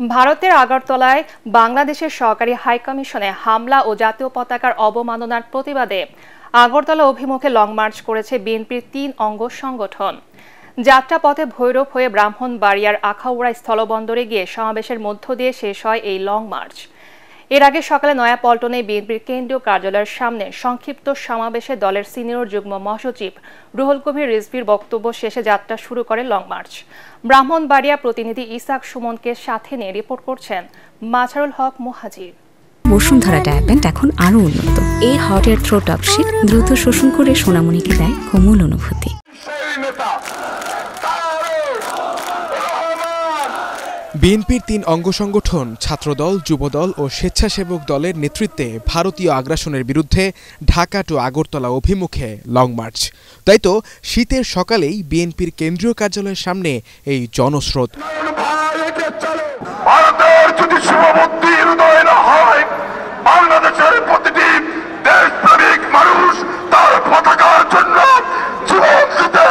ভারতের আগরতলায় বাংলাদেশের সরকারি হাইকমিশনে হামলা ও জাতীয় পতাকার অবমাননার প্রতিবাদে আগরতলা অভিমুখে লং মার্চ করেছে বিএনপির ৩ অঙ্গ সংগঠন। যাত্রাপথে ভৈরব হয়ে ব্রাহ্মণবাড়িয়ার আখাউড়া স্থলবন্দরে গিয়ে সমাবেশের মধ্য দিয়ে শেষ হয় এই লং মার্চ। এর আগে সকালে নয়াপল্টনে বিএনপির কেন্দ্রীয় কার্যালয়ের সামনে সংক্ষিপ্ত সমাবেশে দলের সিনিয়র যুগ্ম মহাসচিব রুহুল কবির রিজভীর বক্তব্য শেষে যাত্রা শুরু করে লং মার্চ। ব্রাহ্মণবাড়িয়া প্রতিনিধি ইসাক সুমনকে সাথে নিয়ে রিপোর্ট করছেন মাছারুল হক মুহাজির। বসুন্ধরা ডায়াপেন্ট এখন আরো উন্নত। এই hot air through top sheet দ্রুত শোষণ করে সোনামণিকে দেয় কোমল অনুভূতি। বিএনপির ৩ অঙ্গ সংগঠন ছাত্রদল, যুবদল ও স্বেচ্ছাসেবক দলের নেতৃত্বে ভারতীয় আগ্রাসনের বিরুদ্ধে ঢাকা টু আগরতলা অভিমুখে লং মার্চ। তাই তো শীতের সকালেই বিএনপির কেন্দ্রীয় কার্যালয়ের সামনে এই জনস্রোত। ভারতের যদি শুভবুদ্ধি হৃদয় না হয়, বাংলাদেশের প্রতিটি দেশপ্রেমিক মানুষ তার পতাকার জন্য জীবন দিতে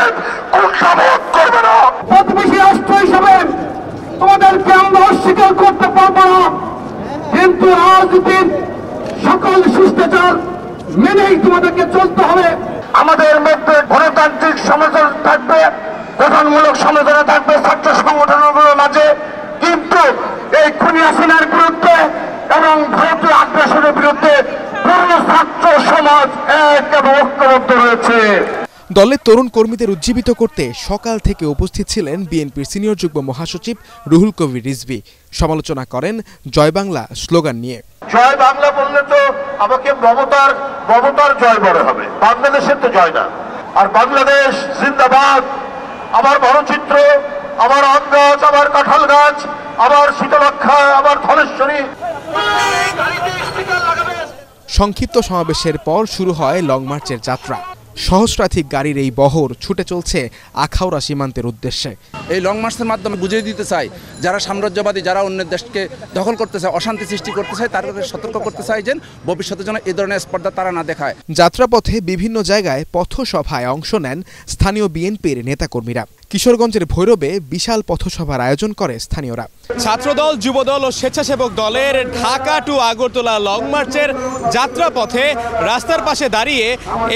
কুণ্ঠাবোধ করবে না। প্রতিবেশী রাষ্ট্র হিসেবে তোমাদেরকে আমরা অস্বীকার করতে পারবো না, কিন্তু রাজনীতির সকল শিষ্টাচার মেনেই তোমাদেরকে চলতে হবে। আমাদের মধ্যে গণতান্ত্রিক সমালোচনা থাকবে, গঠনমূলক সমালোচনা থাকবে ছাত্র সংগঠনগুলোর মাঝে, কিন্তু এই খুনি হাসিনার বিরুদ্ধে এবং ভারতীয় আগ্রাসনের বিরুদ্ধে পুরো ছাত্র সমাজ এক এবং ঐক্যবদ্ধ রয়েছে। দলের তরুণ কর্মীদের উজ্জীবিত করতে সকাল থেকে উপস্থিত ছিলেন বিএনপির সিনিয়র যুগ্ম মহাসচিব রুহুল কবির রিজভী। সমালোচনা করেন জয় বাংলা স্লোগান নিয়ে। জয় বাংলা বললে তো আমাকে মমতার জয় বড় হবে, বাংলাদেশের তো জয় না। আর বাংলাদেশ জিন্দাবাদ, আমার বড়চিত্র, আমার আম গাছ, আমার কাঁঠাল গাছ, আমার শীতলক্ষা, আমার ধলেশ্বরী। সংক্ষিপ্ত সমাবেশের পর শুরু হয় লং মার্চের যাত্রা। সহস্রাধিক গাড়ির এই বহর ছুটে চলছে আখাউড়া সীমান্তের উদ্দেশ্যে। এই লং মার্চের মাধ্যমে বুঝিয়ে দিতে চাই, যারা সাম্রাজ্যবাদী, যারা অন্যের দেশকে দখল করতে চায়, অশান্তি সৃষ্টি করতে চায়, তাদেরকে সতর্ক করতে চাই যেন ভবিষ্যতে যেন এই ধরনের স্পর্ধা তারা না দেখায়। যাত্রাপথে বিভিন্ন জায়গায় পথসভায় অংশ নেন স্থানীয় বিএনপির নেতাকর্মীরা। কিশোরগঞ্জের ভৈরবে বিশাল পথসভার আয়োজন করে স্থানীয়রা। ছাত্রদল, যুবদল ও স্বেচ্ছাসেবক দলের ঢাকা টু আগরতলা লং মার্চের যাত্রাপথে রাস্তার পাশে দাঁড়িয়ে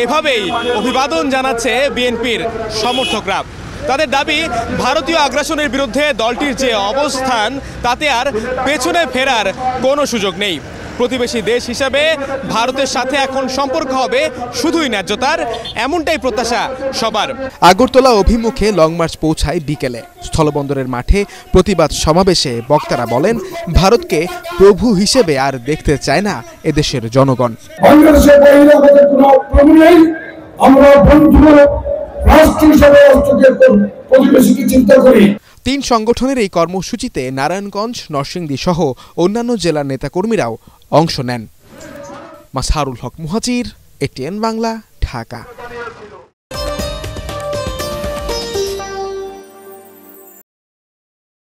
এভাবেই অভিবাদন জানাচ্ছে বিএনপির সমর্থকরা। তাদের দাবি, ভারতীয় আগ্রাসনের বিরুদ্ধে দলটির যে অবস্থান, তাতে আর পেছনে ফেরার কোনো সুযোগ নেই। প্রতিবেশী দেশ হিসাবে ভারতের সাথে এখন সম্পর্ক হবে শুধুই ন্যায্যতার, এমনটাই প্রত্যাশা সবার। আগরতলা অভিমুখে লং মার্চ পৌঁছায় বিকেলে। স্থলবন্দরের মাঠে প্রতিবাদ সমাবেশে বক্তারা বলেন, ভারতকে প্রভু হিসেবে আর দেখতে চায় না এদেশের জনগণ। বাংলাদেশের বহিরাগতের কোনো প্রভু নেই, আমরা বন্ধু রাষ্ট্র হিসেবে প্রতিবেশীকে চিন্তা করি। ৩ সংগঠনের এই কর্মসূচিতে নারায়ণগঞ্জ, নরসিংদী সহ অন্যান্য জেলার নেতাকর্মীরাও অংশ নেন। মাছারুল হক মুহাজির, এটিএন বাংলা, ঢাকা।